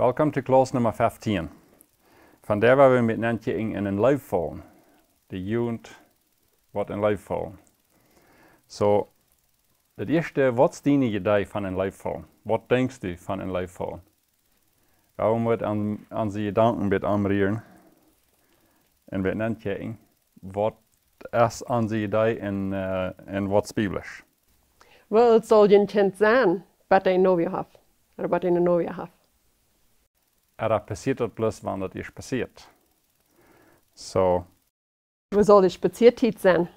Welkom to klas nummer 15. Van der waar we met Nantje in een Leew vallen. De jugend wordt een Leew vallen. So, het eerste, wat is die idee van een Leew vallen? Wat denkst du van een Leew vallen? Waarom wordt aan zijn gedanken met aanrieren? En met Nantje, wat is aan zijn idee en wat is biblisch? Wel, het zal je kind zijn wat hij nou weer heeft. Of wat hij nou weer heeft. Dat passiert dat bloß, wanneer dat is passiert. So. Wo soll die Spaziertijd zijn?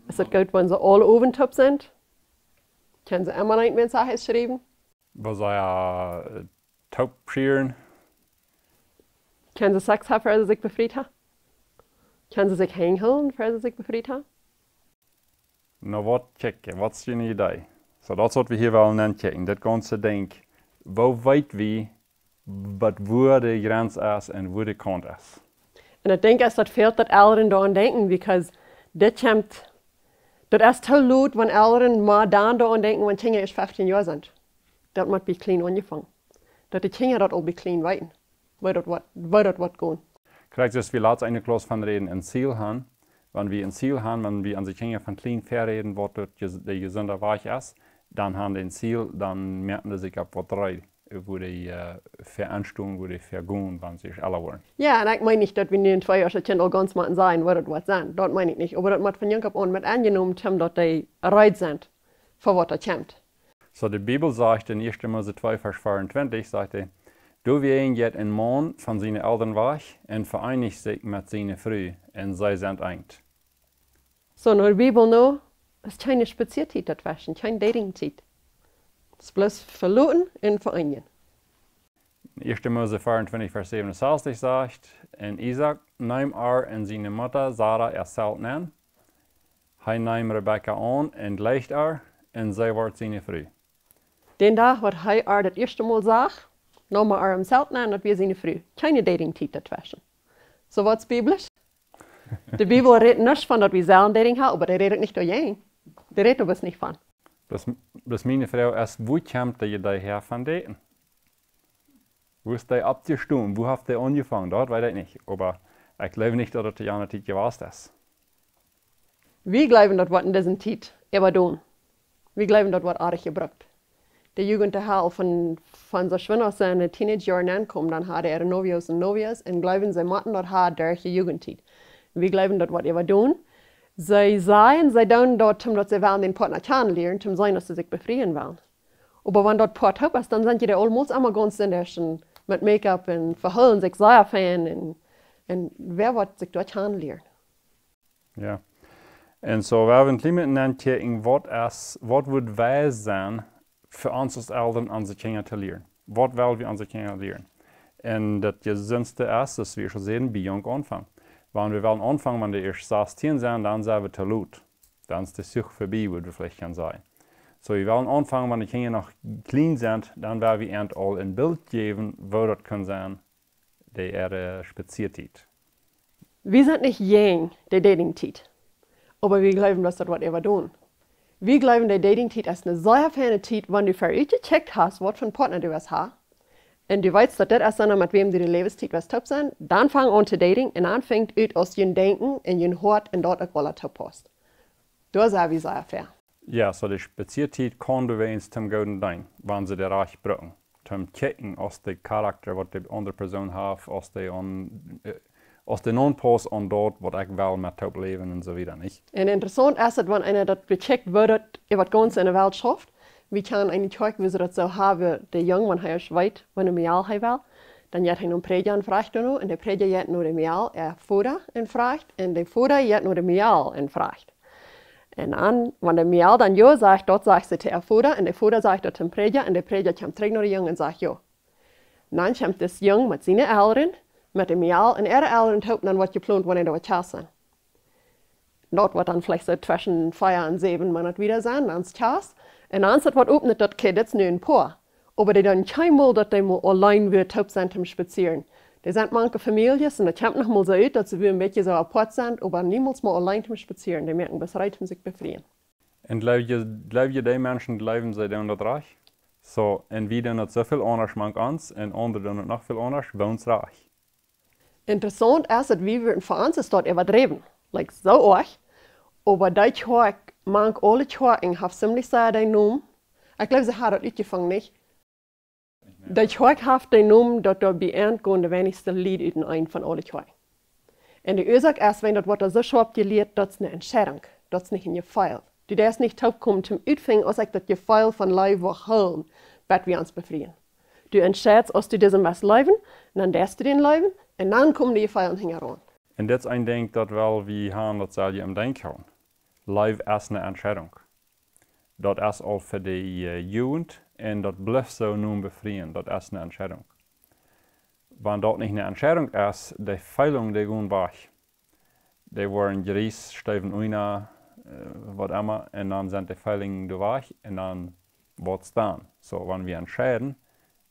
Is het goed, wenn ze alle oventop zijn? Können ze immer nicht mehr Sachen schreiben? Was ja taub schieren? Können ze Sex haben, für sie sich befreit haben? Können ze sich hängen, für sie sich befreit haben? Nou, wat checken? Wat is je idee? So, dat is wat we hier wel nennen checken. Dat ganze denk, wo weet we wat wo de grens is en wo de kant is? En ik denk, dat fehlt dat Elren daaraan denken, because dit komt, dat is te laat, wenn Elren maar daaraan denken, wenn Kinder erst 15 jaar zijn. Dat moet bij klein aangevangen. Dat de Kinder dat al bij klein weten, waar dat wat gaan. Krijg dus we laatst eine Klasse van reden in Ziel haben. Wenn wir ein Ziel haben, wenn wir an die Kinder von klein verreden, was der gesunder Weich ist, dann haben die ein Ziel, dann merken sie sich ab, was drei, wo die Veranstaltung, wo die vergehen, wenn sie sich alle wollen. Ja, und ich meine nicht, dass wir in 2 Jahren Kinder all ganz mal sein, was das sein. Das meine ich nicht. Aber das muss von Jung an mit angenommen, dass die bereit sind, für was da kommt. So, die Bibel sagt in 1. Mose 2, Vers 24, sagt er, du wirst jetzt ein Mann von seinen Eltern weich und vereinigt sich mit seiner Frau, und sie sind eint. So, in der Bibel noch, ist keine Spaziertijd dazwischen, keine Datingtijd. Es ist bloß verloren und vereinigen. 1. Mose 24, Vers 67 sagt, und Isaac nahm und seine Mutter Sarah erzählt an, er nahm Rebekka an und legt und sie wird seine Frau. Den Tag, was er das erste Mal sagt, nahm er am Zelt an und wir seine Frau. Keine Datingtijd dazwischen. So was biblisch? Die Bibel redet nicht von, dass wir selber Dating haben, aber die redet nicht dagegen. Die redet aber nicht von. Das meine Frau ist, wo kommt die Idee her von daten? Wo ist die abgestimmt? Wo hat die angefangen? Dort weiß ich nicht. Aber ich glaube nicht, dass das die andere Zeit gewesen ist. Wir glauben, dass was in dieser Zeit immer tun. Wir glauben, dass was arg gebracht. Die Jugend der Hall von so Schwindern seine Teenagejahren ankommen, dann hat er Novios und Novias und glauben, sie machen das durch die Jugendzeit. Wir glauben, dass was immer tun. Sie tun dort, dass sie den Partner kennenlernen, um sein, dass sie sich befreien wollen. Aber wenn dort Part ist, dann sind die allmals immer ganz in der mit Make-up und verhüllen sich sehr fein und wer wird sich dort kennenlernen? Ja. Und so, wir haben miteinander gucken, was wird weise sein, für uns als Eltern unsere Kinder zu lernen. Was wollen wir unsere Kinder lernen? Und das Gesündeste ist, dass wir schon sehen, bei jung anfangen. Wenn wir wollen anfangen, wenn die erst 16 sind, dann sind wir zu laut. Dann ist die Sucht vorbei, würde wir vielleicht kann sein. So, wir wollen anfangen, wenn die Kinder noch klein sind, dann werden wir ihnen all ein Bild geben, wo das kann sein, die ihre Spaziertijd. Wir sind nicht jung, die Datingtijd. Aber wir glauben, dass das was immer tun. Wir glauben, die Datingtijd ist eine sehr feine Zeit, wenn du für dich gecheckt hast, was für einen Partner du hast. Und du weißt, dass das ist dann, mit wem du die Lebenszeit was top sind, dann fang an zu dating und dann fängt es aus dein Denken und dein Hort und dort auch top passt. Das ist wie sehr fair. Ja, so die Spaziertijd kann du wenigstens zum Guten dienen, wenn sie der Reich brauchen. Zum Checken, aus der Charakter, was die andere Person hat, aus der non-pass an dort, was ich will mit top leben und so weiter, nicht? Und interessant ist, wenn einer das becheckt, wo das etwas ganz in der Welt schafft, wie kann eine Kirche, wie sie das so haben, der Junge, wenn er weit, wenn er mehr haben will, dann hat er einen Prediger und fragt er noch, und der Prediger hat nur den Meal, Vater und fragt, und der Vater hat nur den Meal und fragt. Und dann, wenn der Meal dann ja sagt, dort sagt sie der Vater, und der Vater sagt dort zum Prediger, und der Prediger kommt zurück nach dem Jungen und sagt ja. Und dann kommt das Junge mit seinen Eltern, mit dem Meal, und ihre Eltern hoffen dann, was geplant, wenn er da was sind. Dort wird dann vielleicht so zwischen 4 und 7 Monate wieder sein, dann ist es. Und dann ist es was öffnet, das geht jetzt nur ein paar. Aber die dann kein Mal, dass die mal allein wird, top sind zum Spazieren. Die sind manche Familien, und das kommt noch mal so aus, dass sie ein bisschen so apart sind, aber niemals mal allein zum Spazieren. Die merken, bis bereit, um sich befreien. Und glaubt ihr, die Menschen glauben, sie tun das reich? So, en wie doen het zoveel anders mank ons, en anderen doen het nog veel anders, bij ons reich. Interessant is dat wie wir voor ons is dat overdreven. Like zo erg. Aber die Tjork, mank alle Tjorken, haben ziemlich sehr den Namen. Ich glaube, sie hat das uitgevangen nicht. Die Tjork hat den Namen, dass da bei Ernten der wenigste Lied in ein von alle Tjorken. Und die Ursache ist, wenn das Wort so scharf gelehrt, das ist eine Entscheidung, das ist nicht ein Gefeil. Du darfst nicht aufkommen zum Utfingen, als ich das Gefeil von Leib war holen, was wir uns befreien. Du entscheidest, als du diesem was leben, dann darfst du den leben, und dann kommen die Gefeilen heran. En dat is een ding dat wel we gaan, dat zal je hem denken. Live is een entscheidung. Dat is al voor de jugend en dat blijft zo nu bevrijen. Dat is een entscheidung. Wanneer dat niet een entscheidung is, de feilung die gaan weg. Die worden gereisd, steven uina, wat immer, en dan zijn de feilingen weg en dan wordt staan. So, wanneer we entscheiden,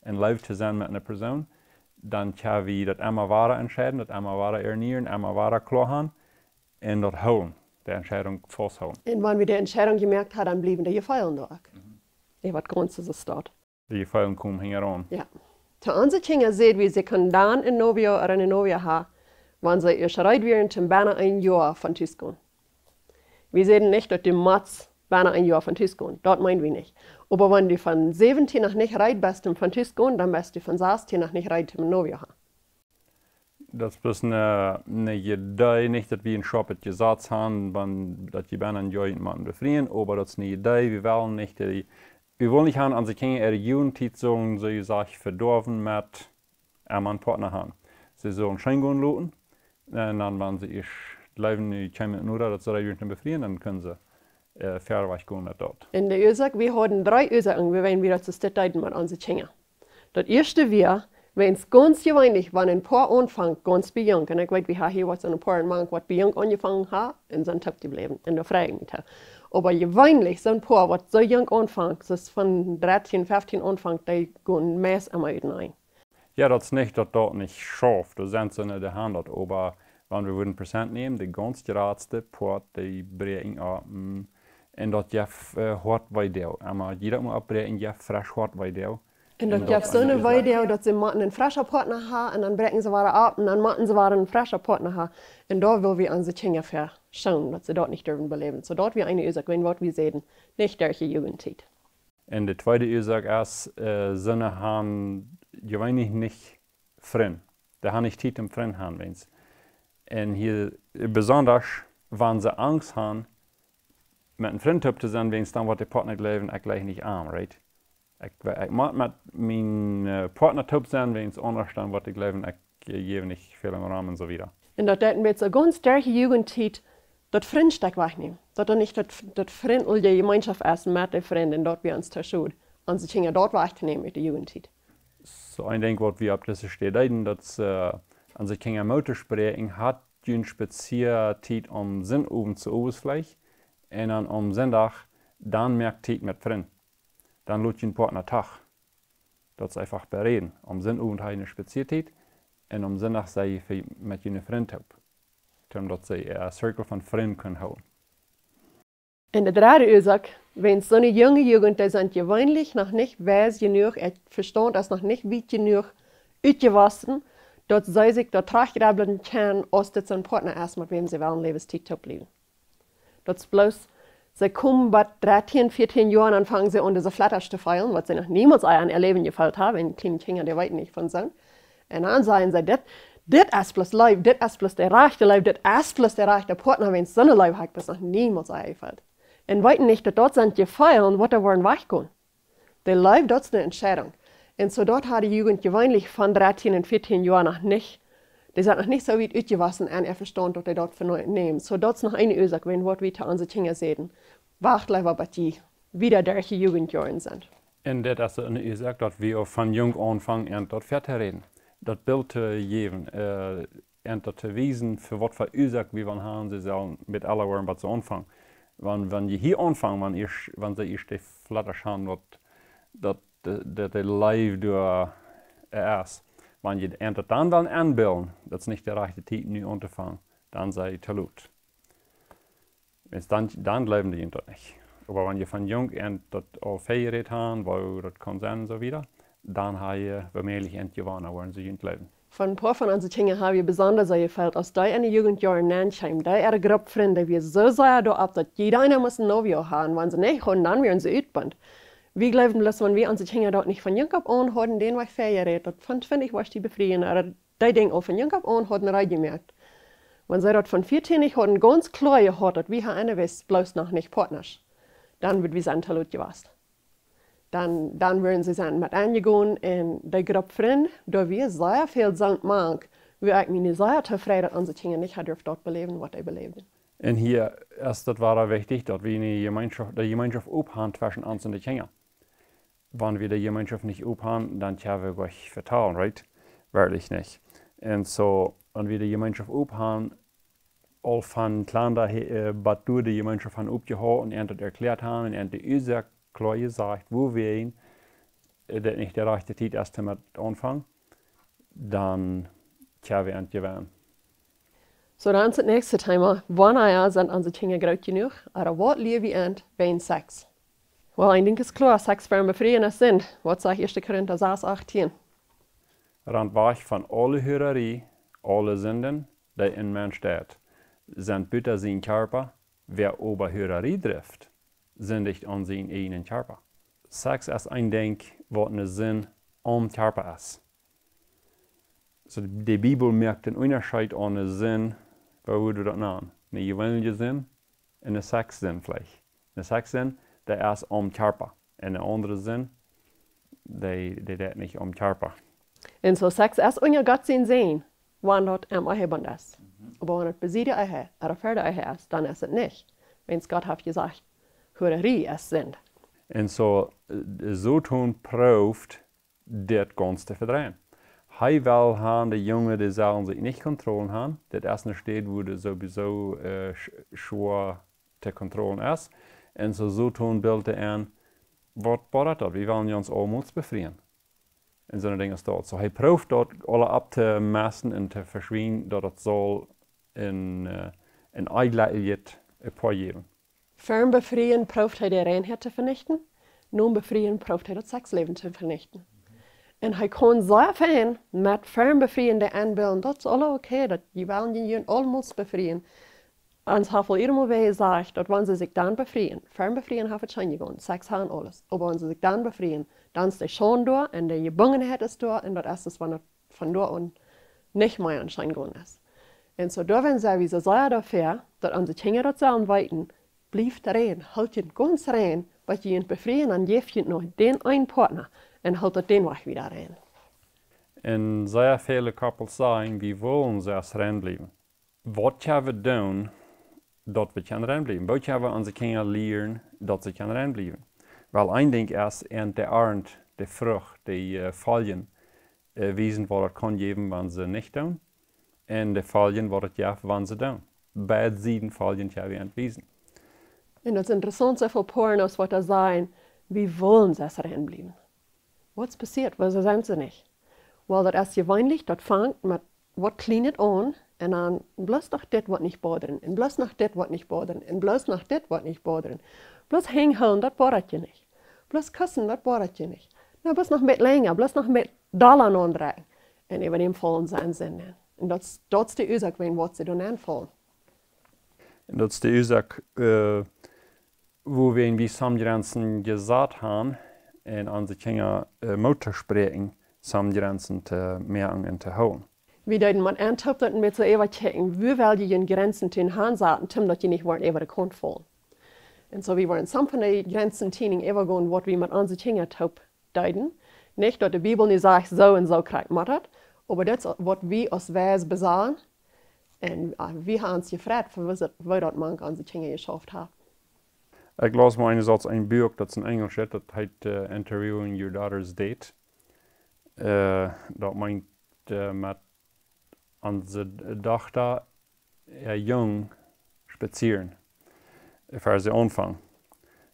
en live te zijn met een persoon, dan kunnen we dat immer ware entscheiden, dat immer ware ernähren, immer ware klar en dat houden, de entscheidung vasthouden. Und wenn wir die Entscheidung gemerkt haben, dann blieben die Gefeilen da. Das was Ganzes ist dort. Die Gefeilen kommen heran. Ja. Zu unseren Kindern sehen wir, sie können dann ein Novio oder eine Novia haben, wenn sie erst bereit wären, zum beinahe ein Jahr von Tisch gehen. Wir sehen nicht, dass die Mats beinahe ein Jahr von Tisch gehen. Das meinen wir nicht. Aber wenn du von 17 noch nicht bereit bist, um von Tisch gehen, dann bist du von 16 noch nicht bereit, um ein Novio haben. Dat is dus een idee, niet dat we een shop het gezet hebben, dat je bijna een joint moeten bevrienden, maar dat is een idee, we willen niet, we willen niet gaan aan de kinderen er jugendtijd zo'n, zo je zegt, verdorven met een partner gaan. Ze zullen schijn gaan loten, en dan wanneer ze eerst leven nu 10 minuten nodig, dat ze er juist bevrienden, dan kunnen ze verder weg gaan met dat. In de Ursache, wir haben 3 Ursachen, wir wollen wieder zu stellen mit unseren Kindern. Das erste wäre, wenn es ganz gewöhnlich, wenn ein Paar anfängt, ganz bei jung, und ich weiß, wir haben hier was ein Paar Mann, was bei jung angefangen hat, und sind top geblieben, in der Fragen. Aber gewöhnlich, so ein Paar, was so jung anfängt, das von 13, 15 anfängt, die gehen meist einmal hinein. Ja, dat is niet dat dat niet schafft, dat zijn ze in de hand, aber wenn wir würden Prozent nehmen, die ganz geradste Part, die brengen ab, en dat je hard bij deel. Maar jeder moet opbrengen, je fresh hard bij deel. Und das gibt so eine Weide, dass sie einen frischen Partner haben, und dann brechen sie wieder ab, und dann machen sie wieder einen frischen Partner haben. Und da will wir unsere Kinder verschauen, dass sie dort nicht dürfen beleben. So dort wir eine Ursache, wenn wir sehen, nicht durch die Jugendzeit. Und die zweite Ursache ist, sie haben gewöhnlich nicht Freunde. Die haben nicht Zeit, um Freunde zu haben. Und hier, besonders, wenn sie Angst haben, mit einem Freund zu sein, wenn es dann wird der Partner leben, ich gleich nicht an, right? Ich mag mit meinem Partner top sein, wenn es anders dann wird ich leben, ich gebe nicht viel im Rahmen und so wieder. Und das hätten wir jetzt eine ganz starke Jugendzeit, das Freundstück wegnehmen. Dass da nicht das freundliche Gemeinschaft ist mit den Freunden, dort wir uns verschauen. Und sie Kinder dort wegnehmen mit der Jugendzeit. So ein Ding, was wir ab dieser Stelle dass unsere Kinder Mutter sprechen, hat eine spezielle Zeit um Sinn zu Ausfleisch und dann am Sonntag, dann merkt Zeit mit Freunden. Dann lädt ein Partner Tag. Das ist einfach bereden. Am Sonntag habe ich eine Spezialität und am Sonntag sei ich mit einem Freund habe. Damit sie einen Circle von Freunden können haben. Und die dritte Ursache, wenn so eine junge Jugend, die sind gewöhnlich noch nicht weiß genug, verstand das noch nicht weit genug ausgewaschen, dass sie sich da trachtrebeln können, als das ein Partner ist, mit wem sie wollen Lebenszeit leben. Das ist bloß, sie kommen bei 13, 14 Jahren, dann fangen sie an, diese Flatters zu feiern, was sie noch niemals ein Erleben gefällt haben, wenn kleine Kinder, die weit nicht von sind. Und dann sagen sie, das ist bloß Leib, das ist bloß der rechte Leib, das ist bloß der rechte Partner, wenn es so eine Leib hat, was noch niemals eingefällt. Und weiten nicht, dass dort sind die Feiern, was da wollen weggehen. Der Leib, das ist eine Entscheidung. Und so dort hat die Jugend gewöhnlich von 13 und 14 Jahren noch nicht, die sind noch nicht so weit ausgewaschen und verstanden, dass die dort von nehmen. So dort ist noch eine Ursache, wenn wir wieder unsere Kinder sehen. Wacht lieber, bis die wieder durch die Jugendjahren sind. Und das ist eine Ursache, dass wir von jung anfangen und dort fertig reden. Das Bild zu geben, und das zu wissen, für was für Ursache wir haben, sie sollen mit aller Worten was zu anfangen. Wenn je hier anfangen, wenn sie erst die Flatters haben, dass der Leib durch ist. Wenn je dann anbilden, das ist nicht der rechte Zeit, nu anzufangen, dann sei es zu laut. Dann bleiben die Kinder nicht. Aber wenn ihr von jung an das all feiert haben, wo das kann sein und so wieder, dann habt ihr vermehrlich gewonnen, wollen sie in Leben. Von ein paar von unseren Dingen haben wir besonders gefällt, als die in den Jugendjahren nanschheim, die ihre Gruppe Freunde, wir so sehr da ab, dass jeder einer muss ein Novio haben, wenn sie nicht haben, dann werden sie utband. Wir glauben, dass wenn wir unsere Dinge dort nicht von jung ab an haben, den wir feiern, das finde ich, was die befrieden, aber die Dinge auch von jung ab an haben rein gemerkt. Wenn sie dort von 14 nicht haben, ganz klar gehört, dass wir haben eine West bloß noch nicht Partners, dann wird wir sein Talut gewesen. Dann würden sie sein mit angegangen in die Gruppe Freunde, da wir sehr viel Sankt mag, wir eigentlich nicht sehr zufrieden, dass unsere Dinge nicht dort beleben, was sie beleben. Und hier ist das war wichtig, dass wir die Gemeinschaft aufhaben zwischen uns und den Kindern. Wenn wir die Gemeinschaft nicht aufhaben, dann können wir euch vertrauen, right? Wirklich nicht. Und so, wenn wir die Gemeinschaft aufhaben, all von Ländern, was du die Gemeinschaft haben aufgehauen und endlich erklärt haben, und endlich sehr klar gesagt, wo wir ihn, das nicht der rechte Zeit erst damit anfangen, dann können wir endlich werden. So dann ist das nächste Thema, wann sind unsere Dinge groß genug, aber was leben wir an wegen Sex? Well, ich denke es ist klar, Sex für ein befreiendes sind. Was sagt 1. Korinther 6,18? Rand weg von alle Hurerei, alle Sünden, die in Mensch steht, sind bitte sein Körper, wer über Hurerei trifft, sündigt an seinen eigenen Körper. Sex ist ein Ding, was eine Sinn am Körper ist. So die Bibel merkt den Unterschied an den Sinn, wo du das nennen. Eine gewöhnliche Sinn und eine Sexsinn vielleicht. Eine Sexsinn, der ist am Körper. Und eine andere Sinn, der nicht am Körper. Und so Sex ist unser Gott sehen, wann dort am Eheband ist. Aber wenn es besiedelt ist, oder Pferde ist, dann ist es nicht. Wenn es Gott hat gesagt, Hurerei ist Sinn. Und so tun prüft, das Ganze zu verdrehen. Hij will haben, die Jungen, die sollen sich nicht kontrollen haben. Das erste steht, wo das sowieso schwer zu kontrollen ist. Und so tun Bilder an, was bedeutet das? Wir wollen uns allmals befreien. Und so eine Dinge ist dort. So, hij prüft dort alle abzumessen und zu verschwinden, dass das soll in Eigentlichkeit ein paar Jahren. Fern befreien prüft die Reinheit zu vernichten, nun befreien prüft das Sexleben zu vernichten. Und hij kann sehr viel mit fern befreien die anbilden, das ist alles okay, dat die wollen die allmals befreien. Ans hat wohl irgendwo gesagt, dass wenn sie sich dann befreien, fern befreien haben schon gegangen, Sex haben alles. Aber wenn sie sich dann befreien, dann ist der schon da und die Gebungenheit ist da und das ist es, wenn es von da an nicht mehr anscheinend gegangen ist. Und so dürfen sie wie so sehr dafür, dass unsere Kinder das sagen weiten, bleibt rein, haltet ganz rein, was ihr befreien, dann gebt ihr noch den einen Partner und haltet den Weg wieder rein. Und sehr viele Couples sagen, wir wollen zuerst reinbleiben. Was können wir tun, dass wir reinbleiben? Was können wir unsere Kinder lernen, dass sie reinbleiben? Weil ein Ding ist, der Arend, die Frucht, die Folgen, wissen, was es kann geben, wenn sie nicht tun. Und die Folgen, was es gibt, wenn sie tun. Beide Seiten Folgen können wir entwiesen. Und das Interessante für Paaren ist, was sagen, wir wollen zuerst reinbleiben. Was passiert? Wieso sagen sie nicht? Weil das ist gewöhnlich, das fängt mit, was kleinet an, und dann bloß noch das, was nicht bodern, und bloß noch das, was nicht bodern, und bloß noch das, was nicht bodern. Bloß hängen, das bodert je nicht. Bloß küssen, das bodert je nicht. Na, bloß noch mit länger, bloß noch mit Dollar andrehen. Und über dem fallen sie an Sinn. Und das ist die Ursache, was sie dann anfallen. Und das ist die Ursache, wo wir in die Samgrenzen gesagt haben, und unsere Kinder Mutter sprechen, Samgrenzen zu merken und zu holen. Wir dürfen mal antworten mit so checken, wie will die Grenzen tun haben, dass die nicht wollen, über die Kont fallen. Und so wir wollen some von den Grenzen tun, über gehen, was wir mit unseren Kindern deuten. Nicht, dass die Bibel nicht sagt, so und so kriegt man das, aber das ist, was wir als Weis besagen. Und wir haben uns gefragt, wie das man unsere Kinder geschafft hat. Ich las mal einerseits ein Buch, das in Englisch ist, das heißt Interviewing Your Daughter's Date. Das meint mit unsere Tochter jung spazieren, für sie anfangen.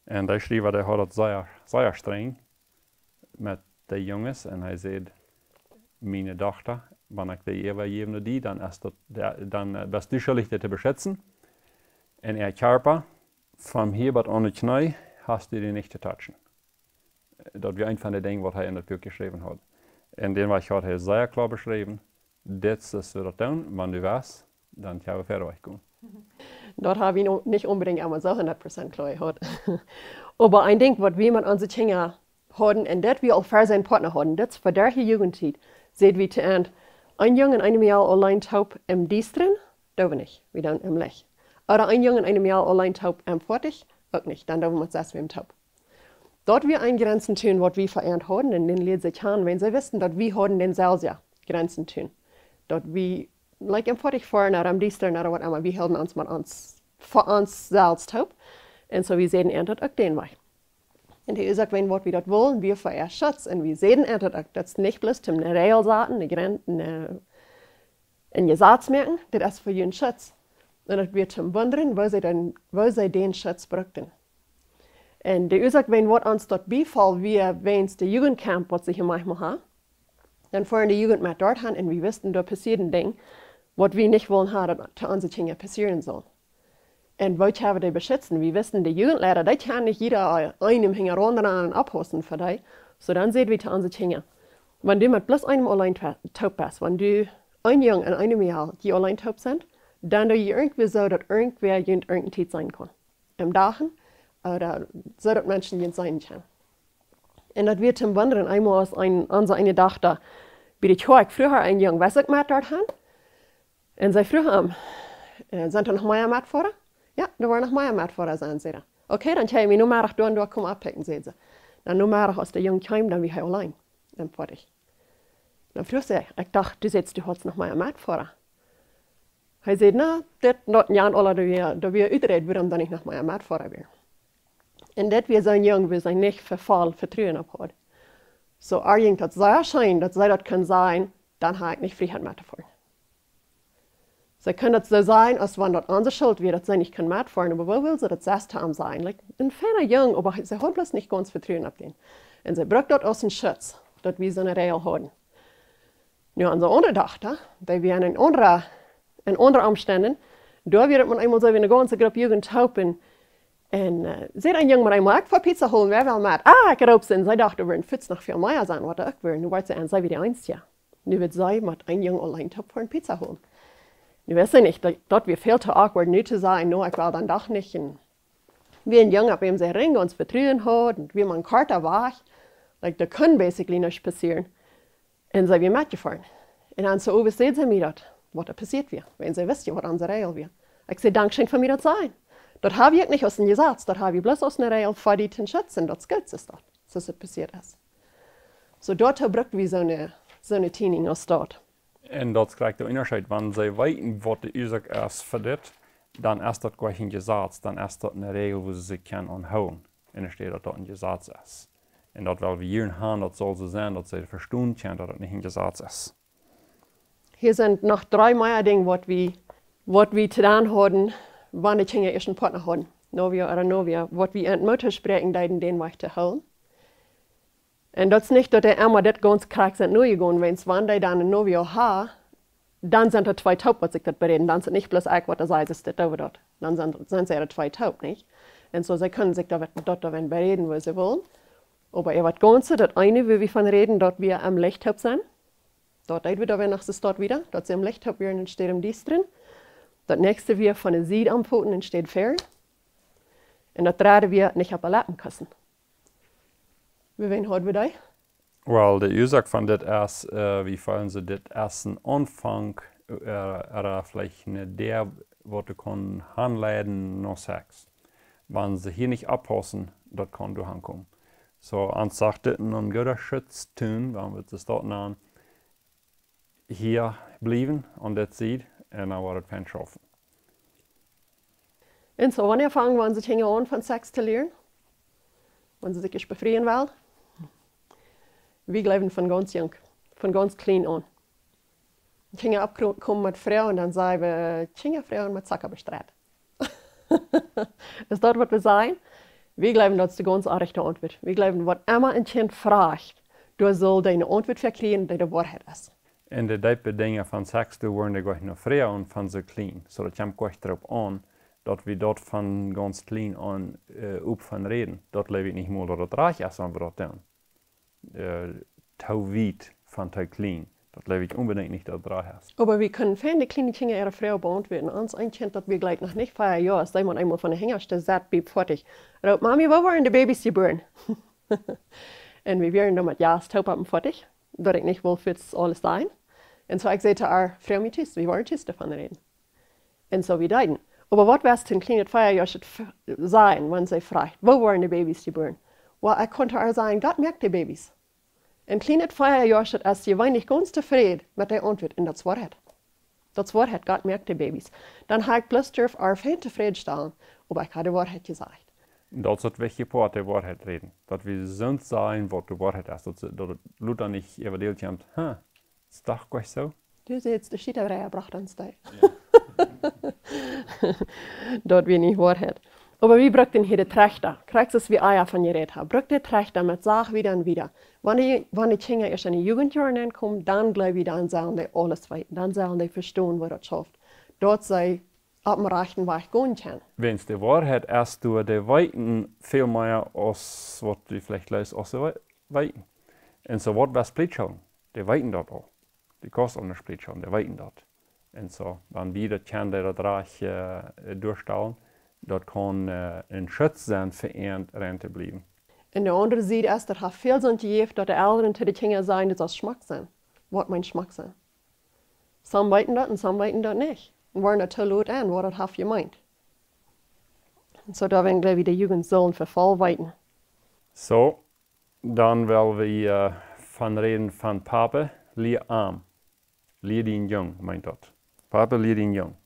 Und er schrieb, er hat das sehr streng mit den Jungs. Und er sagt, meine Tochter, wenn ich die übergebe, dann bist du schuldig, das zu beschützen. Und ihr Körper Von hier bis an die Knie hast du die nicht zu touchen. Das war ein von den Dingen, was er in das Buch geschrieben hat. Und den hat er sehr klar beschrieben. Das ist das tun, wenn du weißt, dann kann ich fertig gehen. Dort habe ich nicht unbedingt einmal so 100% klar gehabt. Aber ein Ding, was wir mit unseren Kindern haben, und das wir auch für seinen Partner haben, das für der Jugendzeit, seht wie zu Ende, ein Junge in einem Jahr allein taub im Diestrin, dürfen nicht, wie dann im Lech. Oder ein Junge in einem Jahr allein taub im Fortig, auch nicht, dann dürfen wir das wie im Taub. Dort wir ein Grenzen tun, was wir verehrt haben, in den letzten Jahren, wenn sie wissen, dass wir haben den selbst ja Grenzen tun. Dort wir, like im Fortig fahren oder im Diestrin oder was immer, wir halten uns mit uns, für uns selbst taub. Und so wir sehen das auch den Weg. Und er sagt, wenn wir das wollen, wir verehren Schutz. Und wir sehen das auch, das nicht bloß zum Regelsaten, in Gesetz merken, das ist für ihren Schutz. Und das wird zum Wundern, wo sie den Schutz brauchten. Und er sagt, wenn wir uns dort befallen, wenn es der Jugendcamp, was sich manchmal haben, dann fahren die Jugend mit dort hin und wir wissen, da passiert ein Ding, was wir nicht wollen haben, dass zu unseren Kindern passieren soll. Und wollt haben die beschützen. Wir wissen, die Jugendlehrer, die kann nicht jeder einem hinterher abhosten für die. So dann seht wir zu unseren Kindern. Wenn du mit bloß einem allein taub bist, wenn du ein Junge in einem Jahr, die allein taub sind, dann du irgendwie so, dass irgendwer irgendeine Zeit sein kann. Im Dachen oder so, dass Menschen jemand sein können. Und das wird zum Wandern einmal aus unserer Tochter, wie die Tag früher ein Junge, weiß ich, mit dort hin. Und sie früher sind noch mehr mit vor? Ja, da war noch mehr mit vor, sagen sie. Okay, dann kann ich mich nur mehr durch kommen abpicken, sehen sie. Dann nur mehr aus der Junge kam, dann wie ich allein. Dann fertig. Dann früher sie, ich dachte, du hast noch mehr mit vor. Er sagt, na, das not ein Jahr alle, da wir utredet, warum dann nicht noch mehr mit vor wäre. Und das wir so ein Junge, wir sind nicht vertrauen abhat. So, irgendwas sehr scheint, dass sie das können sein, dann habe ich nicht Freiheit mehr davon. Sie können das so sein, als wenn das unsere Schuld wäre, dass sie nicht mitfahren können, aber wo will sie das selbst haben sein? Like, ein feiner Junge, aber sie hat bloß nicht ganz Vertrauen auf den. Und sie braucht dort aus dem Schutz, dass wir so eine Regel haben. Nur unsere andere Tochter, die wir in anderen Umständen, da wird man einmal so wie eine ganze Gruppe Jugend taupen. Und sieht ein Junge mit einmal, ich will Pizza holen, wer will mit? Ich glaube, sie dachte, wir würden Fitz noch viel mehr sein, was auch wäre. Nur wird sie an, sei wie die Einzige. Nur wird sie mit einem Jungen allein taupen Pizza holen. Ich weiß nicht, dort wir viel zu awkward, nicht zu sein, no, ich will dann doch nicht. Und wie ein Junge, auf dem sie Ringe uns vertrauen hat, und wie man Karte war, like, da kann basically nichts passieren. Und sie sind mitgefahren. Und dann so übersehen sie mir das, was da passiert wird, wenn sie wissen, was unsere Regel wird. Ich sage, Dankeschön für mir das sein. Dort habe ich nicht aus dem Gesetz, dort habe ich bloß aus einer Regel für die zu schützen, das gilt es dort, so es passiert ist. So dort braucht wir so eine Training aus dort. Und das kriegt der Unterschied, wenn sie wissen, was die Ursache ist für das, dann ist das gleich ein Gesetz, dann ist das eine Regel, wo sie sich anhalten. Und dann steht, dass das ein Gesetz ist. Und das, weil wir hier haben, das soll so sein, dass sie verstehen können, dass das nicht ein Gesetz ist. Hier sind noch 3 mehr Dinge, was wir zu tun haben, wenn die Kinder einen Partner haben, Novia oder Novia, was wir in Mutter sprechen, den Weg zu holen. Und das ist nicht, dass die immer das ganz krass sind, nur gegangen, wenn die dann ein Novio haben, dann sind da 2 Taub, was ich das bereden. Dann sind nicht bloß ich, was das heißt, ist das over dort. Dann sind sie ja 2 Taub, nicht? Und so, sie können sich dort bereden, wo sie wollen. Aber das Ganze, das eine, wie wir von reden, dort wir am Lichttaub sind. Dort wir da nach das dort wieder. Dort sie am Lichttaub werden und steht im Dies drin. Das nächste wir von der Sied am Pfoten und steht fair. Und das dritte wir nicht auf der Lappen küssen. Wie wen hat wir da? Well, die Ursache von das ist, wie fallen sie das erst ein Anfang, oder vielleicht nicht der, was du kann handleiten nach Sex. Wenn sie hier nicht abpassen, das kann du ankommen. So, ans sagt das ein guter Schutz tun, wenn wir das dort an hier bleiben und das sieht, und dann wird es kein schaffen. Und so, wann ihr fangen, wenn sie Dinge an von Sex zu lernen, wenn sie sich befreien wollen, wir bleiben von ganz jung, von ganz klein an. Kinder abkommen mit Frauen und dann sagen wir, Kinderfrauen mit Zacker bestreiten. Ist das, was wir sagen? Wir glauben, das ist die ganz rechte Antwort. Wir glauben, was immer ein Kind fragt, du sollst deine Antwort verkriegen, die die Wahrheit ist. Und die Dinge von Sex, du werden gleich noch Frauen von so klein. So, das kommt gleich darauf an, dat we dort van ganz klein an op van reden. Dat leef ik niet meer dat het reich is aan we dat doen. Te weit van te klein. Dat leef ik unbedingt nicht dat het reich is. Aber wir können viele kleine Dinge ihrer Frau beantworten. Uns einkennt, dass wir gleich noch nicht 4 Jahre, sei man einmal von der Hängerste satt, blieb fertig. Raubt, Mami, wo waren die Babys geboren? Und wir wären dann mit Ja's Taupappen fertig, dass ich nicht will für alles sein. Und so ich sagte haar, Frau, mir tust, wir wollen tust davon reden. Und so wie deiden. Aber was wär's denn kleines 4 Jahre sein, wenn sie fragt, wo waren die Babys geboren? Well, ich konnte haar sagen, Gott merkt die Babys. Ein kleines 4 Jahre ist je weinig ganz zufrieden mit der Antwort, und das Wahrheit. Das Wahrheit, Gott merkt die Babys. Dann habe ich bloß dürfen auch fein zufrieden stellen, aber ich habe die Wahrheit gesagt. Dat is het wichtige part, de waarheid reden. Dat we zullen zijn wat de waarheid is. Dat het Luther niet evalueert heeft, is dat gleich zo? Du siehst, der Schiederreiher bracht uns da. Dort wir nicht Wahrheit. Aber wie braucht denn hier der Trächter? Kriegst es wie Eier von geredet haben. Braucht der Trächter mit Sach wieder und wieder. Wenn die Kinder erst in die Jugendjahren ankommen, dann gleich wieder, dann sollen die alles weiten. Dann sollen die verstehen, was das schafft. Dort sei ab dem rechten Weg gehen kann. Wenn es die Wahrheit ist, du die weiten viel mehr als was du vielleicht leist, als die weiten. Und so was was Splitschauen, die weiten dort auch. Die kosten auch eine Splitschauen, die weiten dort. Und so, wenn wieder kann der Reich durchstellen, dat kan een schutz zijn voor een rente blijven. En de andere Seite ist, dass hat viel sind gegeven dat de Elren zu den Kindern sagen, das soll Schmack sein. Was mein Schmack sein? Some weiten das und some weiten das nicht. Und waren da zu laut an, was das hat gemeint. Und so da werden gleich wieder Jugend sollen für voll weiten. So, dann will wir van reden van Papa, leer arm. Leer den Jung, meint dat. Papa, leer den Jung.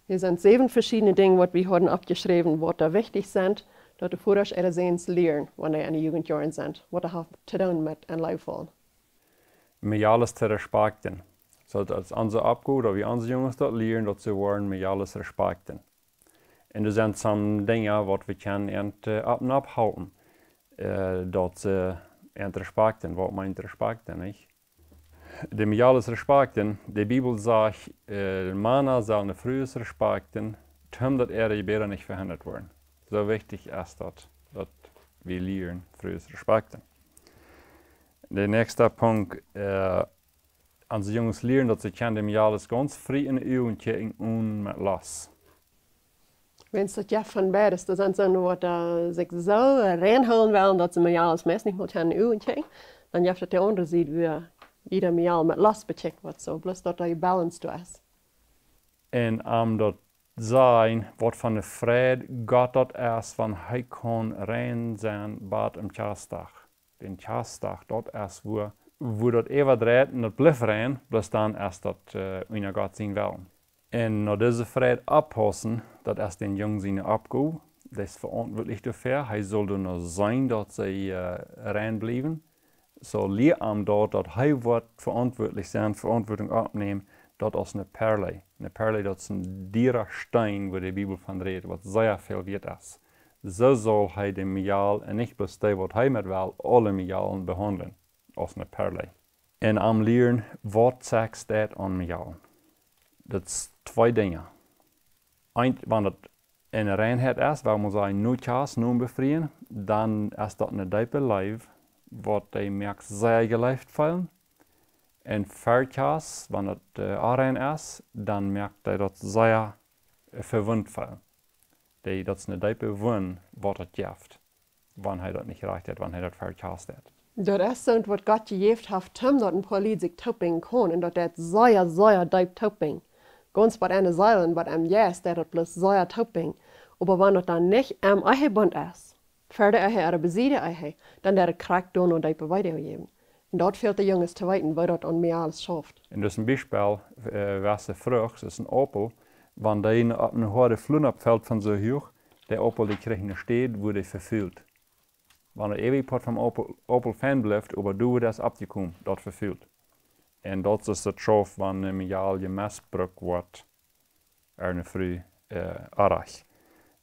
Hier sind 7 verschiedene Dinge, die wir haben abgeschrieben, was da wichtig sind, dass die Vorderst ihre Sehens lernen, wenn sie in den Jugendjahren sind, was da hat zu tun mit einem Leifall. Mit alles zu respektieren. So dass unsere Abgut, oder wie unsere Jungs dort lernen, dass sie wollen, mit alles respektieren. Und das sind some Dinge, was wir können ab und abhalten, dass sie respektieren. Was meint respektieren, nicht? De met alles respekten, de Bibel sagt, Männer sollen frühes respekten, dat ihre Gebete nicht verhindert worden. So wichtig ist das, dass wir lernen, frühes respekten. Der nächste Punkt, unsere Jungs lernen, dass sie dem alles ganz frei in die Augen kijken und mit Lass. Wenn es das ja von beides, das sind so nur, dass sich so reinholen wollen, dass sie mir alles meist nicht mehr in die Augen kijken, dann ja, das der andere sieht, wie jeder Mial mit Last becheckt wird, so bloß dort die Balance da ist. Und dort sein, was von der Friede Gott dort ist, wenn er kann rein sein, bad im Chastag. Den Chastag dort ist, wo dort ever dreht und dort bleibt rein, bloß dann ist dort in Gott sein wollen. Und nach dieser Friede abpassen, das ist den Jungen seine Abgabe, das ist verantwortlich dafür, er soll nur sein, dass sie rein bleiben. So leer am dort, dass er wird verantwortlich sein, Verantwortung abnehmen, dat is eine Perle. Eine Perle, dat is een dierer Stein, wo die Bibel van redet, wat sehr viel wert is. So soll hij de Mial, en niet bloß die, wat hij met wel, alle Mialen behandelen, als eine Perle. En am leren, wat zegt dat aan Mial? Dat is 2 dingen. Wanneer het in reinheid is, waar we zeggen, nu kaas, nu bevrijen, dan is dat een diepe lijf, wat hij merkt zeer geleefd vallen. En verkaas, wanneer het aanrein is, dan merkt hij dat zeer verwund vallen. Dat is een diepe wund wat het geeft, wanneer hij dat niet gereicht heeft, wanneer hij dat verkaast heeft. Dat is zo wat God gegeven heeft, hem dat een politie topping kon, en dat het zeer diep topping. Ganz bei einer Säulen, bei einem Jes, der hat bloß sehr topping. Aber wenn das dann nicht am Eihebund ist, für die Eihe oder besiede Eihe, dann der kriegt dann und die weitergeben. Und dort fehlt der Jungs zu weiten, weil das an mir alles schafft. Und das ist ein Beispiel, was eine Frucht, das ist ein Opel, wenn der auf eine harde Flun abfällt von so hoch, der Opel, die kriegt eine Steht, wo der verfüllt. Wenn er ewig vom Opel fan bleibt, aber du das abgekommen, dort verfüllt. En dat is het schof wanneer een jaal gemestbruk wordt, een früh erreicht.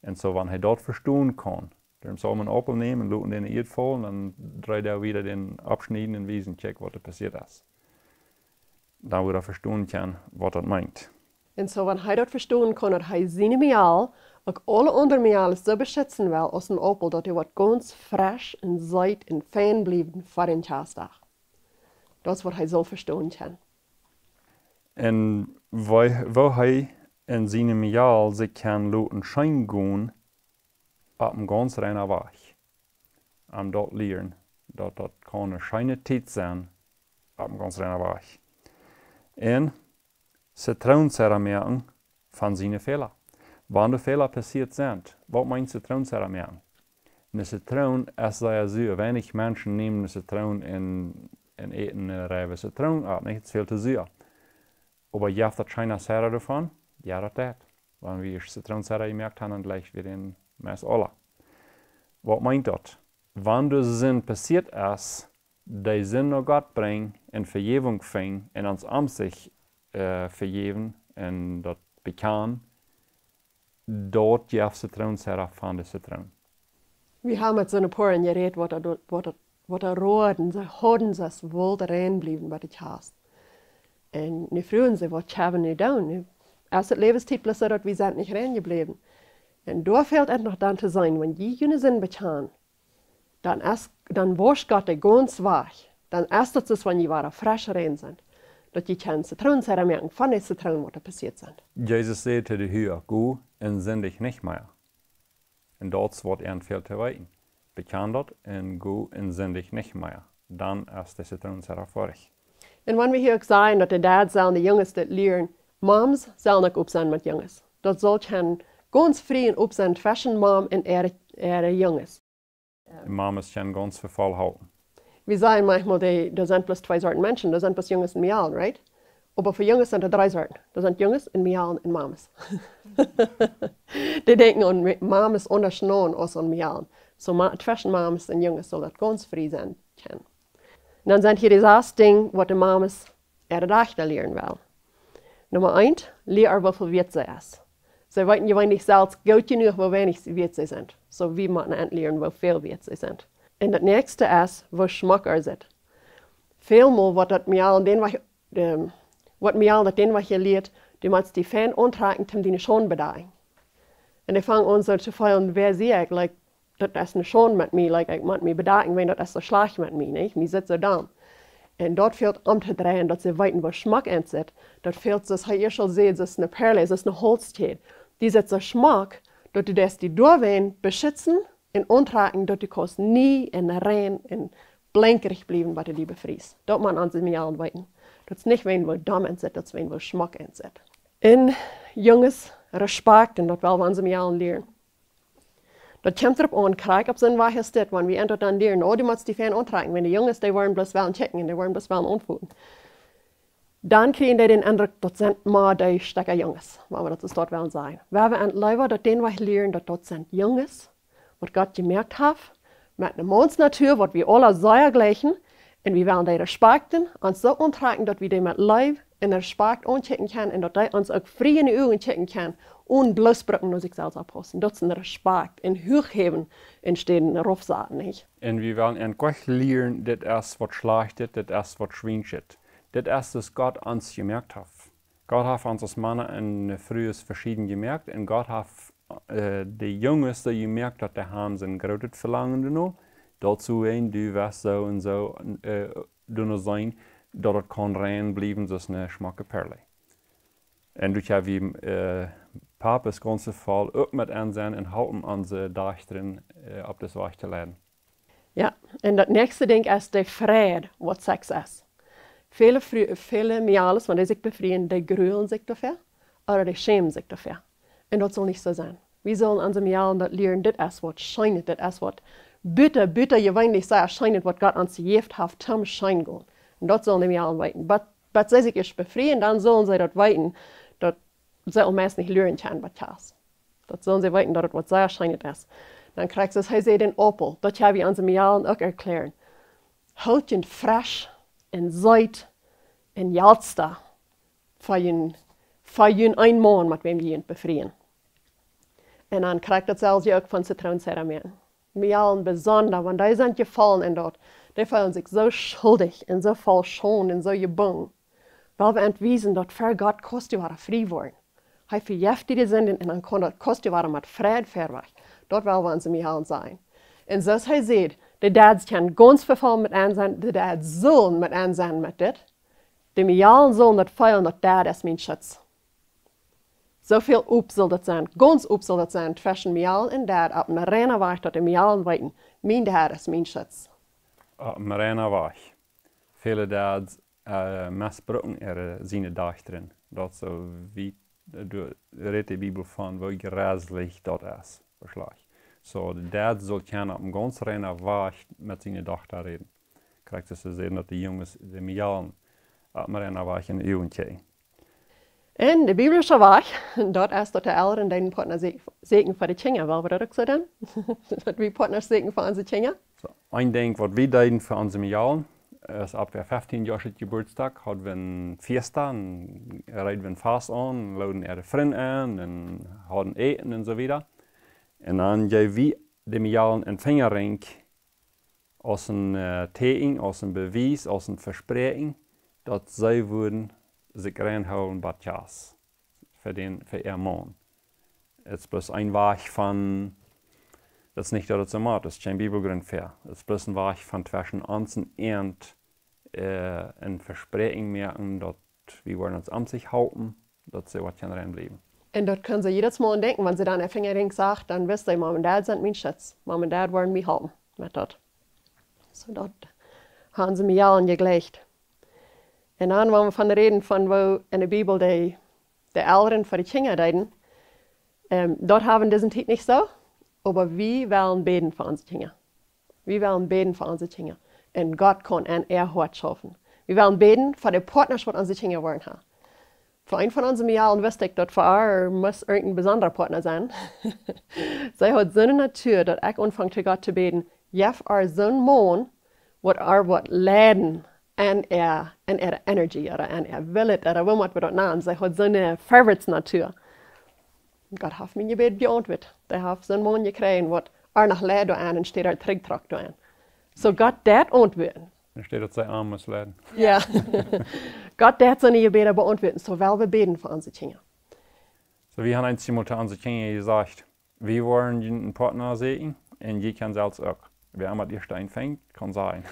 En zo wanneer hij dat verstaan kan, dan zal men Opel nemen, laten den eet vol, en dan draait hij weer den abschneiden en wijzen, check wat er passiert is. Dan wordt hij verstaan kan wat dat meint. En zo wanneer hij dat verstaan kan, dat hij zijn jaal Ook alle andere mialen zo beschützen will als een opel, dat hij wat ganz frisch en zoet en fijn blijven voor een Kerstdag. Dat is wat hij zal verstaan kan. En wo hij in zijn mial zich kan laten schijn gaan op een ganz reiner weg. Am dort leren dat kan een schijne tijd zijn op een ganz reiner weg. En Zitronen merken van zijn Fehler. Wanneer Fehler passiert sind, wat meint Zitronen merken? Eine Zitrone ist sehr süß. Wenig Menschen nehmen eine Zitrone und eten eine Reibe Zitronen ab. Nicht? Es ist viel zu süß. Aber je das China Sarah davon, ja, das. Wenn wir Zitronen Sarah gemerkt haben, dann gleich wie den meist alle. Was meint das? Wenn das Sinn passiert ist, die Sinn nach Gott bringen und Vergebung finden und uns am sich vergeben und das bekannt, dort je Zitronen Sarah von der Zitronen. Wir haben mit so einer Poren geredet, was roden, sie hoden das wohl reinbleiben, was ich hast. Und nu fragen sie, was haben wir getan? Erst das Lebenszeit bloß so, dass wir sind nicht reingeblieben. Und da fehlt es noch dann zu sein, wenn die jene Sinn bekannt, dann wascht Gott die ganz weich. Dann erst das ist, wenn die wahre frisch rein sind. Dass die keine Zitronen merken von den Zitronen, was da passiert sind. Jesus sagte die Höhe, go und sind dich nicht mehr. Und dort wird viel zu weiten. Bekannt dort und go und sind dich nicht mehr. Dann ist die Zitronen vorig. Und wenn wir hier auch sagen, dass die Dads sollen die Jungs das lernen, Moms sollen auch up sein mit Jungs. Das soll schon ganz früh up sein zwischen Mom und ihre Jungs. Mamas können ganz viel voll halten. Wir sagen manchmal, da sind bloß 2 Sorten Menschen, da sind bloß Jungs und Mialen, right? Aber für Jungs sind da 3 Sorten. Da sind Jungs und Mialen und Mamas. Die denken an Mamas unterschnurren als an Mialen. So zwischen Mamas und Jungs soll das ganz früh sein können. Und dann sind hier die 6 Dinge, was die Mamas ihre Töchter lernen will. Nummer 1, lehr wie viel wert sie ist. Sie wissen ja nicht selbst gut genug, wie wenig wert sie sind. So wie man lernen, wie viel wert sie sind. Und das nächste ist, wie Geschmack er sind. Vielmal, was das Mial, was hier lehrt, die muss die Fan antragen, um die schon bedeuten. Und die fangen an so zu fühlen, wer sehe ich, like, das ist nicht schon mit mir, like, ich muss mich bedenken, wenn das ist so schlecht mit mir, nicht? Ich sitze da. Und dort fehlt zu drehen, dass sie weiten, was Geschmack einsetzt. Dort fehlt, dass ihr schon seht, das ist eine Perle, das ist eine Holztät. Die setzt so Geschmack, dass du das die Durchwehen beschützen und antragen, dass du kannst nie in rein und blankerig bleiben, was du die befriest. Dort man an sich mir weiten. Das ist nicht, wenn wir Damm einsetzt, das ist, wenn wir Geschmack einsetzt. In Junges Respekt, und das wollen sie mir lernen. Dat komt erop aan, krijg op zijn weg is dit, want we enteren dan leren, oh, die moet die fan aantrekken. Wenn die jongens, die worden bloß wel checken, die worden bloß wel antwoorden. Dan krijgen die den indruk, dat zijn maar die stekker jongens, waar we dat dort wel zijn. Waar we aan het leven, dat den weg leren, dat zijn jongens, wat God gemerkt heeft, met de mensnatuur, wat we alle zeer gleichen, en we willen die respekten, en zo aantrekken, dat we die met lief en respect aanchecken kunnen, en dat die ons ook vrij in de ogen checken kunnen, ohne bloßbrücken nur sich selbst abpassen. Das ist ein Respekt, ein Hochheben entstehen Rufsaten, nicht? Und wir wollen ein Gott lernen, das ist, was schlechtet, das ist, was schwingt. Das ist, was Gott uns gemerkt hat. Gott hat uns als Männer in frühes verschieden gemerkt, und Gott hat die Jungs, die gemerkt hat, die haben ein großes Verlangen noch. Dazu ein, du wirst so und so dünner sein, dass es kann rein bleiben, das ist eine schmacke Perle. Und du hast wie Papas ganze Fall ook met aan zijn en houden onze dochteren op de weg te leiden. Ja, en dat nächste ding is de vrede wat seks is. Viele Miales, wanneer zich bevrienden, die gruwelen zich dafür, oder die schämen sich dafür. Und das soll nicht so sein. Wir sollen unsere Mialen das lernen, das ist was scheinet, das ist was bitte, je weinig sehr scheinet, was Gott uns gegeben hat, zum Schein gehen. Und das sollen die Mialen weiten. Aber sie sich erst befreien, dann sollen sie das weiten, dass sie auch meist nicht lernen können, was das ist. Das sollen sie weiten, dass das was sehr scheinet ist. Dann kriegst du das, den Opel, das habe ich unsere Mialen auch erklärt. Halt ihn frisch und seid und jetzt da für ihn ein Mann, mit wem die ihn befreien. Und dann kriegt das selbst auch von Zitronenceramien. Mialen besonders, wenn die sind gefallen in dort, die fühlen sich so schuldig und so voll Scham und so gebunden. Weil wir entwiesen, dass für Gott kostet wir frei worden. Hij verjeft die zin en dan kon dat kosten waren met vrede verwacht. Dat wel wat ze mij zijn. En zoals hij zegt, de dads kan ganz verval met aan zijn, de dads zullen met aan zijn met dit. De mijalen zullen dat feilen dat dad is mijn schutz. Zoveel op zal dat zijn, ganz op zal dat zijn, tussen mijalen en dad, op een reine weg dat de mijalen weten, mijn dad is mijn schutz. Op een reine weg. Vele dads misbruiken zijn dag erin. Dat zo wie de Bibel van hoe gräslich dat is. Verslag. So, de dad zal kunnen op een ganz reine weg met zijn dochter reden. Krijgt dus te zeggen dat de jongens, de mijalen, op een reine weg in de eeuwen krijgen. En de biblische weg, dat is dat de Elren deinen partner zegen voor de kinderen. Wel we dat ook zo doen? Dat we partners zegen voor onze kinderen? So, een ding wat we deden voor onze mijalen, is op de 15-jarige Geburtstag hadden we een fiesta, en rijden we een vast aan, laden er de vrienden aan, en hadden eten en zo verder. En dan geven we de mijalen een vingerring als een teken, als een bewijs, als een verspreking, dat zij worden zich reinhouden bij Tjas. Voor ihr man. Het is plus een weg van, dat is niet dat het zo maakt, dat is geen Bibelgrund voor. Het is plus een weg van tussen ons en een verspreking merken, dat we worden ons aan zich houden, dat ze wat kan reinblijven. En dat kunnen ze jedes Mal denken, wenn sie dann een vingerring sagt, dann wisst ihr, Mom und Dad sind mein Schatz. Mom und Dad wollen mich halten mit dat. So dat haben sie mir allen gegleicht. En dan wollen we van reden van wo in de Bibel de Elren voor de kinderen deiden. Dat hebben we deze tijd niet zo, maar we willen beten voor onze kinderen. We willen beten voor onze kinderen. En God kan en hart schaffen. We willen beten voor de partners wat onze kinderen willen hebben. Voor een van onze mijalen wist ik dat voor haar moest een bijzonder partner zijn. Zij had zo'n natuur dat ik aanvang te God te beten. Jef er zo'n man wat leiden. En energie, en willet, wat we dat namen. Zij had zo'n verwärtsnatuur. God heeft mijn gebed beantwoord. Hij heeft zo'n man gekregen wat nog leidt aan en steeds er terugtrekt aan. So God dat antwoorden. Dan steht dat zij aan moest leiden. Ja. God dat zijn gebeden beantwoorden, zowel we beden voor onze kinderen. So, we hebben eens iemand onze kinderen gezegd, we worden een partner zegen en je kan zelfs ook. Wer einmal die Stein fängt, kann sein.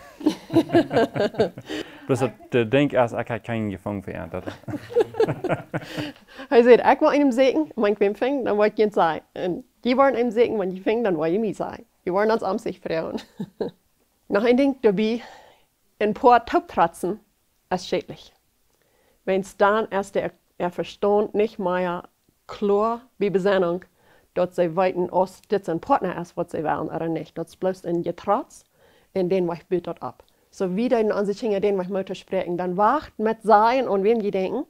Bloß das denk als ich habe keinen gefangen verändert. Hij zei, ik wil einem Segen, wenn ich wem fängt, dann wollte ich ihn sein. Und die wollen einem Segen, wenn ich fängt, dann wollte ich mich sein. Die wollen uns am sich freuen. Noch ein Ding dabei, ein paar Taubtratzen ist schädlich. Wenn es dann erst der Verstand nicht mehr klar wie Besinnung, dat zij weten als dit zijn partner is wat zij willen oder niet. Dat is bloß een getrotz en den weg buurt dat op. So wie dan onze kinderen den weg moeten spreken, dan wacht met zijn en wem je denken,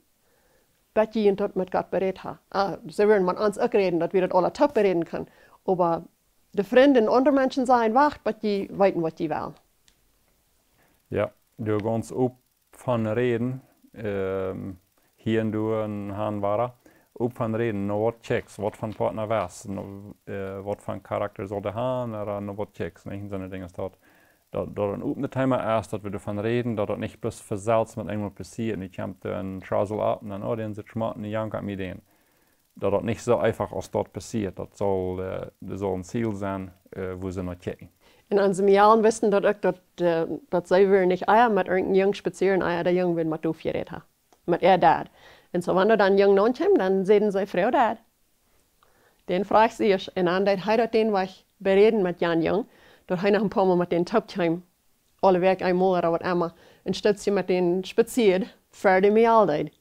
dat je dat met God bereid hebt. Ze willen met ons ook reden, dat we dat alle top bereden kunnen. Maar de vrienden en andere mensen zijn, wacht, dat je weten wat je wil. Ja, door ganz op van reden, hier en door een haan waren. Ook van reden, nog wat checks, wat van partner was, wat van karakter zal de hebben, of nog wat checks. Niet zo'n dingen staat. Dat een open thema is, dat we ervan reden, dat het niet plus verzelfs met eenmaal passiert. En je komt een trouwel op en dan, oh, den zit schmatten, die jankt met den. Dat het niet zo einfach als dat passiert. Dat zal een ziel zijn, wo ze nog checken. En onze mijalen wisten dat ook, dat zij weer niet eier met een jong spazieren, eier de jong wil met doofgereed hebben. Met dad. En so wanneer dan jong non komt, dan zeggen zij vrouw dad. Den vraagt ze eerst. En dan deed hij dat den weg bereden met Jan Jong. Dat hij nog een paar mal met den top kwam. Alle werk eenmaal of wat immer. En stukje met den spaziert. Voor de mijal deed.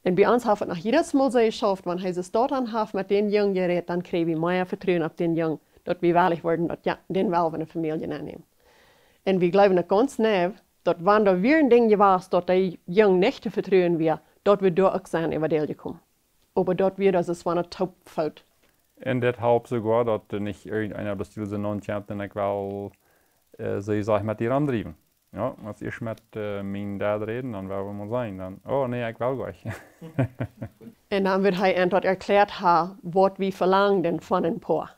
En bij ons heeft het nog jedes Mal zo geschafft. Want hij ze dort aan heeft met den jong gereed, dan kreeg we meer vertrouwen op den jong. Dat we waarlijk worden, dat ja, den wel van de familie aannemen. En we geloven het ganz nauw, dat wanneer er weer een ding was, dat die jong niet te vertrouwen weer, dat we door ook zijn over deel gekomen. Maar dat we dat is van een topfout. En dat helpt sogar, dat er niet irgendeiner bestil zijn non komt en ik wel ze zeg met die aandrijven. Ja, als ik met mijn dad reden, dan willen we maar zijn. Dan, oh nee, ik wil gleich. En dan wordt hij en dat erklärt ha, wat we verlangen van een paar.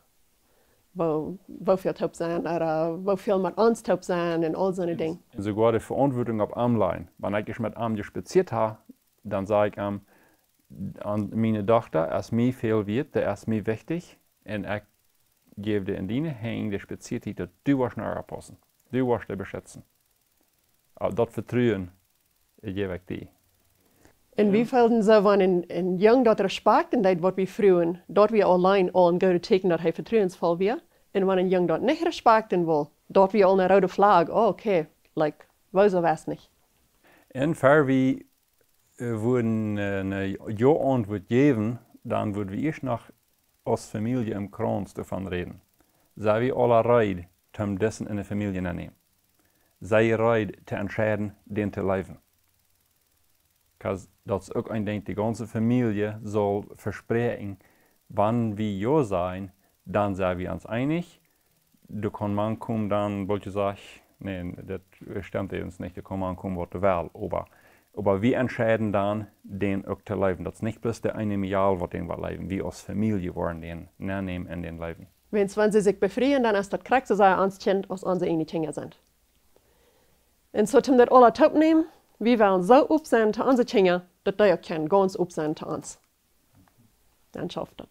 Wofür top zijn, oder wofür met ons top zijn en al zo'n dingen. Sogar die Verantwortung op hem lijn. Wanneer ik met hem gespaziert habe, dann sage ich ihm, an meine Tochter, als mir viel wird, der ist mir wichtig. Und ich gebe dir in deine Hände die Spezialität, dass du was nach passen. Du was dir beschützen. Dat Vertrauen gebe ich dir. En wie velden zo van een jong dat respect en dat wat we vroegen, dat we alleen al een goede teken dat hij vertrouwensvol weer. En wanneer een jong dat niet respecten wil, dat we al een rode vlag, oh oké, like, wieso was niet. En voor we würden een ja-antwoord geven, dan würden we eerst nog als Familie im Kreis davon reden. Zij we alle Reid, om dessen in de Familie te nemen. Zij Reid te entscheiden, den te leven. Dat is ook een ding, die ganze Familie soll versprechen, wann wir ja sein, dann sind wir uns einig. Da kann man kommen, dann wollte ich sagen, nee, das stimmt uns nicht, da kann man kommen, was du willst. Aber wir entscheiden dann, den auch zu leben. Das ist nicht bloß der eine Jahr, was den wir leben. Wir als Familie wollen den nehmen in den Leben. Wenn sie sich befreien, dann ist das krank, so sei uns Kind, als unsere eigenen Kinder sind. Und so, um das alle top nehmen, wir wollen so up sein zu unseren Kindern, dass die auch ganz up sein zu uns. Dann schafft das.